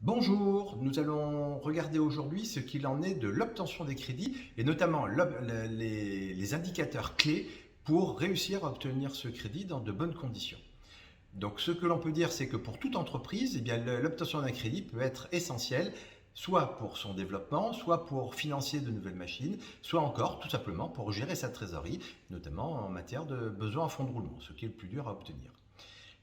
Bonjour, nous allons regarder aujourd'hui ce qu'il en est de l'obtention des crédits et notamment les indicateurs clés pour réussir à obtenir ce crédit dans de bonnes conditions. Donc ce que l'on peut dire, c'est que pour toute entreprise, eh bien, l'obtention d'un crédit peut être essentielle, soit pour son développement, soit pour financer de nouvelles machines, soit encore tout simplement pour gérer sa trésorerie, notamment en matière de besoins en fonds de roulement, ce qui est le plus dur à obtenir.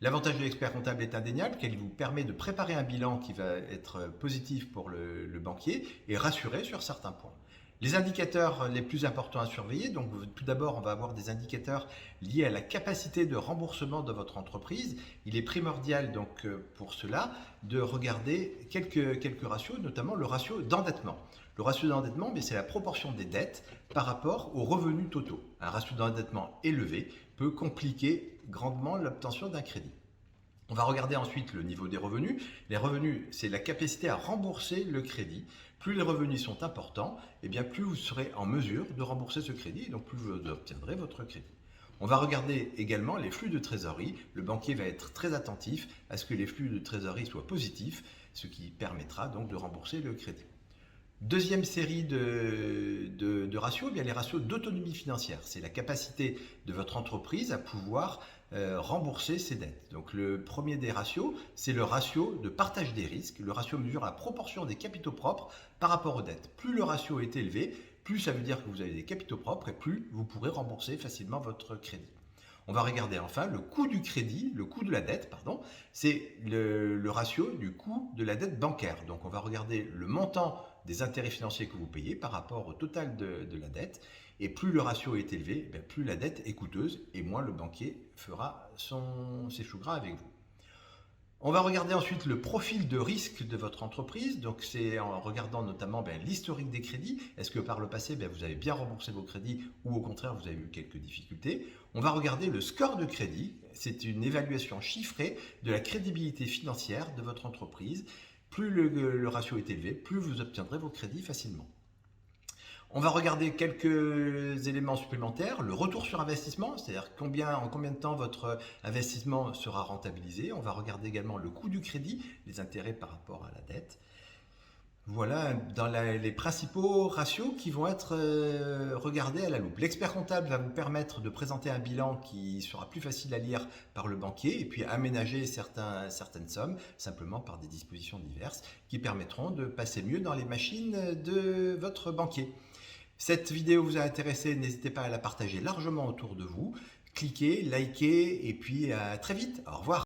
L'avantage de l'expert comptable est indéniable, qu'elle vous permet de préparer un bilan qui va être positif pour le banquier et rassuré sur certains points. Les indicateurs les plus importants à surveiller, donc tout d'abord on va avoir des indicateurs liés à la capacité de remboursement de votre entreprise. Il est primordial donc pour cela de regarder quelques ratios, notamment le ratio d'endettement. Le ratio d'endettement, c'est la proportion des dettes par rapport aux revenus totaux. Un ratio d'endettement élevé peut compliquer grandement l'obtention d'un crédit. On va regarder ensuite le niveau des revenus. Les revenus, c'est la capacité à rembourser le crédit. Plus les revenus sont importants, eh bien plus vous serez en mesure de rembourser ce crédit, et donc plus vous obtiendrez votre crédit. On va regarder également les flux de trésorerie. Le banquier va être très attentif à ce que les flux de trésorerie soient positifs, ce qui permettra donc de rembourser le crédit. Deuxième série de ratios, eh bien les ratios d'autonomie financière. C'est la capacité de votre entreprise à pouvoir rembourser ses dettes. Donc le premier des ratios, c'est le ratio de partage des risques. Le ratio mesure la proportion des capitaux propres par rapport aux dettes. Plus le ratio est élevé, plus ça veut dire que vous avez des capitaux propres et plus vous pourrez rembourser facilement votre crédit. On va regarder enfin le coût du crédit, le coût de la dette, pardon, c'est le ratio du coût de la dette bancaire. Donc on va regarder le montant des intérêts financiers que vous payez par rapport au total de la dette. Et plus le ratio est élevé, plus la dette est coûteuse et moins le banquier fera ses choux gras avec vous. On va regarder ensuite le profil de risque de votre entreprise. Donc c'est en regardant notamment l'historique des crédits. Est-ce que par le passé vous avez bien remboursé vos crédits ou au contraire vous avez eu quelques difficultés. On va regarder le score de crédit. C'est une évaluation chiffrée de la crédibilité financière de votre entreprise. Plus le ratio est élevé, plus vous obtiendrez vos crédits facilement. On va regarder quelques éléments supplémentaires. Le retour sur investissement, c'est-à-dire en combien de temps votre investissement sera rentabilisé. On va regarder également le coût du crédit, les intérêts par rapport à la dette. Voilà dans les principaux ratios qui vont être regardés à la loupe. L'expert comptable va vous permettre de présenter un bilan qui sera plus facile à lire par le banquier et puis aménager certaines sommes simplement par des dispositions diverses qui permettront de passer mieux dans les machines de votre banquier. Cette vidéo vous a intéressé, n'hésitez pas à la partager largement autour de vous. Cliquez, likez et puis à très vite. Au revoir.